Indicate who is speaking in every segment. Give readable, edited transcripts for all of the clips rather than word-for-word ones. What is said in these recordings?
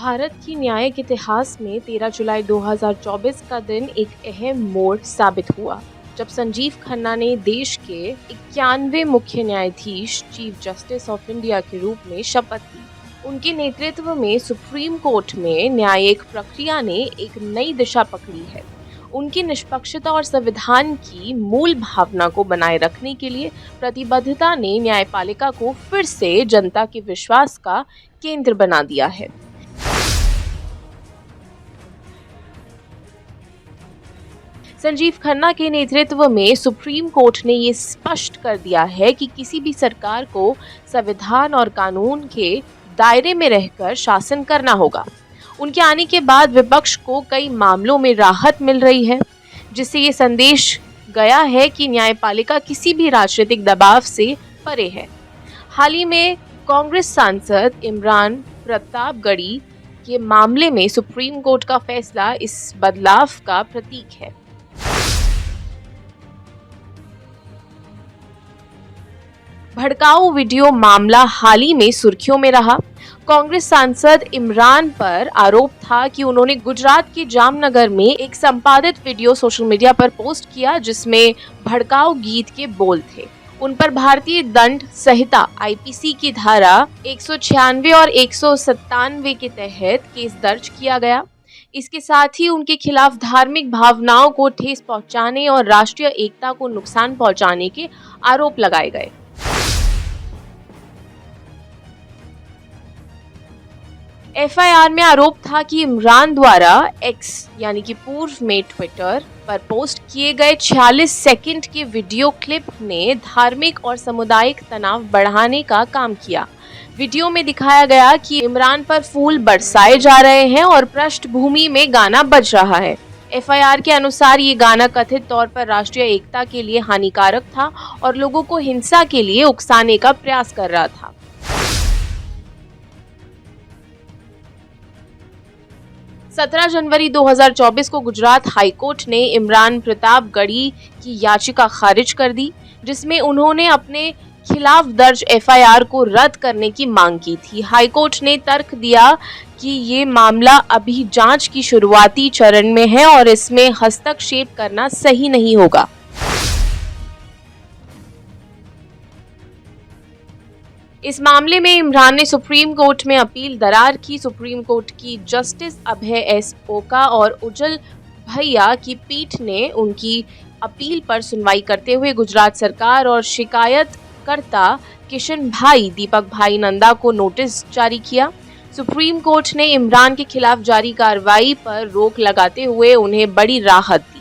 Speaker 1: भारत की न्यायिक इतिहास में 13 जुलाई 2024 का दिन एक अहम मोड़ साबित हुआ, जब संजीव खन्ना ने देश के 91वें मुख्य न्यायाधीश चीफ जस्टिस ऑफ इंडिया के रूप में शपथ ली। उनके नेतृत्व में सुप्रीम कोर्ट में न्यायिक प्रक्रिया ने एक नई दिशा पकड़ी है। उनकी निष्पक्षता और संविधान की मूल भावना को बनाए रखने के लिए प्रतिबद्धता ने न्यायपालिका को फिर से जनता के विश्वास का केंद्र बना दिया है। संजीव खन्ना के नेतृत्व में सुप्रीम कोर्ट ने ये स्पष्ट कर दिया है कि किसी भी सरकार को संविधान और कानून के दायरे में रहकर शासन करना होगा। उनके आने के बाद विपक्ष को कई मामलों में राहत मिल रही है, जिससे ये संदेश गया है कि न्यायपालिका किसी भी राजनीतिक दबाव से परे है। हाल ही में कांग्रेस सांसद इमरान प्रतापगढ़ी के मामले में सुप्रीम कोर्ट का फैसला इस बदलाव का प्रतीक है। भड़काऊ वीडियो मामला हाल ही में सुर्खियों में रहा। कांग्रेस सांसद इमरान पर आरोप था कि उन्होंने गुजरात के जामनगर में एक संपादित वीडियो सोशल मीडिया पर पोस्ट किया, जिसमें भड़काऊ गीत के बोल थे। उन पर भारतीय दंड संहिता आईपीसी की धारा 196 और 197 के तहत केस दर्ज किया गया। इसके साथ ही उनके खिलाफ धार्मिक भावनाओं को ठेस पहुंचाने और राष्ट्रीय एकता को नुकसान पहुंचाने के आरोप लगाए गए। एफआईआर में आरोप था कि इमरान द्वारा एक्स यानी कि पूर्व में ट्विटर पर पोस्ट किए गए 46 सेकंड के वीडियो क्लिप ने धार्मिक और सामुदायिक तनाव बढ़ाने का काम किया। वीडियो में दिखाया गया कि इमरान पर फूल बरसाए जा रहे हैं और पृष्ठभूमि में गाना बज रहा है। एफआईआर के अनुसार ये गाना कथित तौर पर राष्ट्रीय एकता के लिए हानिकारक था और लोगों को हिंसा के लिए उकसाने का प्रयास कर रहा था। 17 जनवरी 2024 को गुजरात हाईकोर्ट ने इमरान प्रतापगढ़ी की याचिका खारिज कर दी, जिसमें उन्होंने अपने खिलाफ दर्ज एफआईआर को रद्द करने की मांग की थी। हाईकोर्ट ने तर्क दिया कि ये मामला अभी जांच की शुरुआती चरण में है और इसमें हस्तक्षेप करना सही नहीं होगा। इस मामले में इमरान ने सुप्रीम कोर्ट में अपील दरार की। सुप्रीम कोर्ट की जस्टिस अभय एस ओका और उज्जवल भैया की पीठ ने उनकी अपील पर सुनवाई करते हुए गुजरात सरकार और शिकायतकर्ता किशन भाई दीपक भाई नंदा को नोटिस जारी किया। सुप्रीम कोर्ट ने इमरान के खिलाफ जारी कार्रवाई पर रोक लगाते हुए उन्हें बड़ी राहत दी।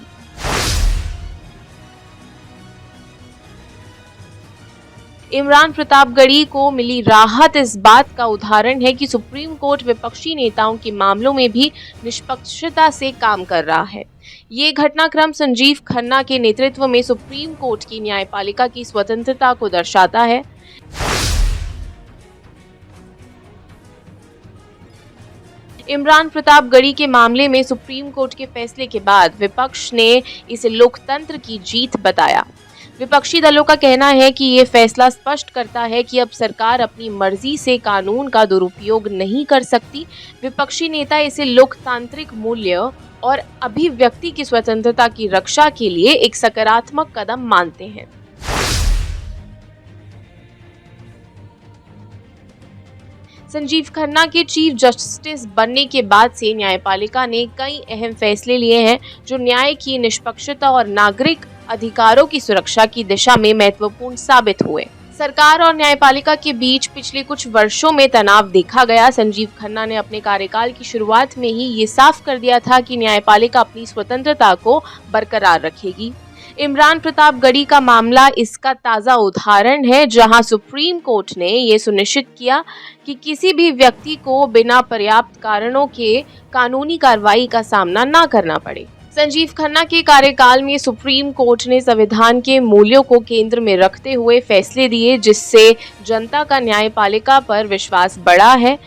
Speaker 1: इमरान प्रतापगढ़ी को मिली राहत इस बात का उदाहरण है कि सुप्रीम कोर्ट विपक्षी नेताओं के मामलों में भी निष्पक्षता से काम कर रहा है। ये घटनाक्रम संजीव खन्ना के नेतृत्व में सुप्रीम कोर्ट की न्यायपालिका की स्वतंत्रता को दर्शाता है। इमरान प्रतापगढ़ी के मामले में सुप्रीम कोर्ट के फैसले के बाद विपक्ष ने इसे लोकतंत्र की जीत बताया। विपक्षी दलों का कहना है कि ये फैसला स्पष्ट करता है कि अब सरकार अपनी मर्जी से कानून का दुरुपयोग नहीं कर सकती। विपक्षी नेता इसे लोकतांत्रिक मूल्य और अभिव्यक्ति की स्वतंत्रता की रक्षा के लिए एक सकारात्मक कदम मानते हैं। संजीव खन्ना के चीफ जस्टिस बनने के बाद से न्यायपालिका ने कई अहम फैसले लिए हैं, जो न्याय की निष्पक्षता और नागरिक अधिकारों की सुरक्षा की दिशा में महत्वपूर्ण साबित हुए। सरकार और न्यायपालिका के बीच पिछले कुछ वर्षों में तनाव देखा गया। संजीव खन्ना ने अपने कार्यकाल की शुरुआत में ही ये साफ कर दिया था कि न्यायपालिका अपनी स्वतंत्रता को बरकरार रखेगी। इमरान प्रतापगढ़ी का मामला इसका ताज़ा उदाहरण है, जहां सुप्रीम कोर्ट ने ये सुनिश्चित किया कि किसी भी व्यक्ति को बिना पर्याप्त कारणों के कानूनी कार्रवाई का सामना न करना पड़े। संजीव खन्ना के कार्यकाल में सुप्रीम कोर्ट ने संविधान के मूल्यों को केंद्र में रखते हुए फैसले दिए, जिससे जनता का न्यायपालिका पर विश्वास बढ़ा है।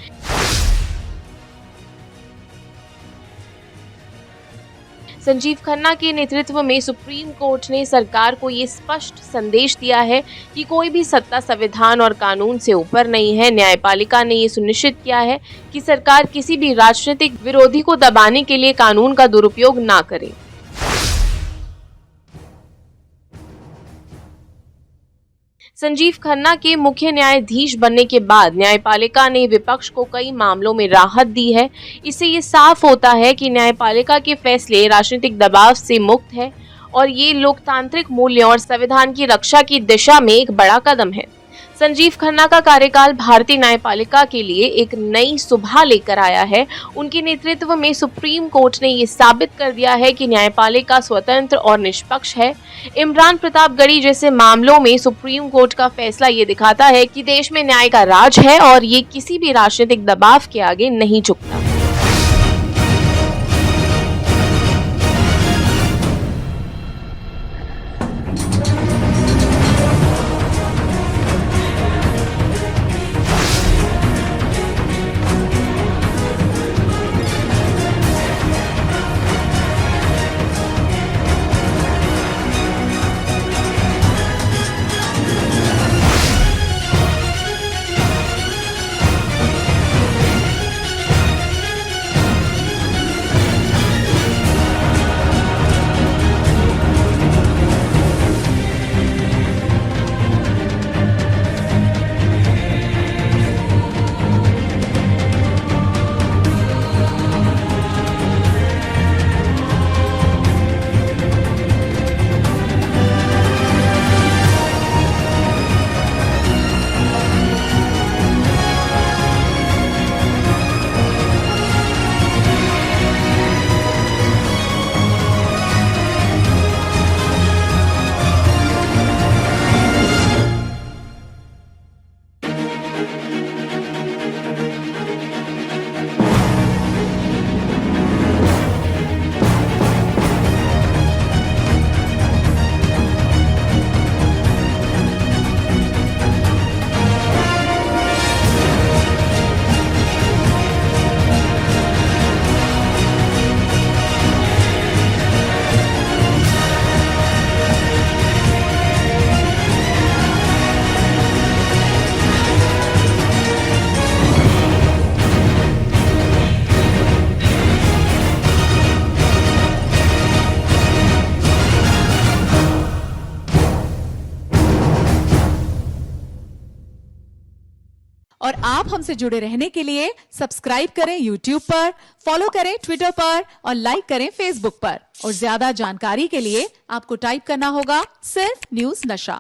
Speaker 1: संजीव खन्ना के नेतृत्व में सुप्रीम कोर्ट ने सरकार को ये स्पष्ट संदेश दिया है कि कोई भी सत्ता संविधान और कानून से ऊपर नहीं है। न्यायपालिका ने ये सुनिश्चित किया है कि सरकार किसी भी राजनीतिक विरोधी को दबाने के लिए कानून का दुरुपयोग ना करे। संजीव खन्ना के मुख्य न्यायाधीश बनने के बाद न्यायपालिका ने विपक्ष को कई मामलों में राहत दी है। इससे ये साफ होता है कि न्यायपालिका के फैसले राजनीतिक दबाव से मुक्त है और ये लोकतांत्रिक मूल्यों और संविधान की रक्षा की दिशा में एक बड़ा कदम है। संजीव खन्ना का कार्यकाल भारतीय न्यायपालिका के लिए एक नई सुबह लेकर आया है। उनके नेतृत्व में सुप्रीम कोर्ट ने ये साबित कर दिया है कि न्यायपालिका स्वतंत्र और निष्पक्ष है। इमरान प्रतापगढ़ी जैसे मामलों में सुप्रीम कोर्ट का फैसला ये दिखाता है कि देश में न्याय का राज है और ये किसी भी राजनीतिक दबाव के आगे नहीं झुकता।
Speaker 2: और आप हमसे जुड़े रहने के लिए सब्सक्राइब करें YouTube पर, फॉलो करें ट्विटर पर और लाइक करें Facebook पर। और ज्यादा जानकारी के लिए आपको टाइप करना होगा सिर्फ न्यूज़ नशा।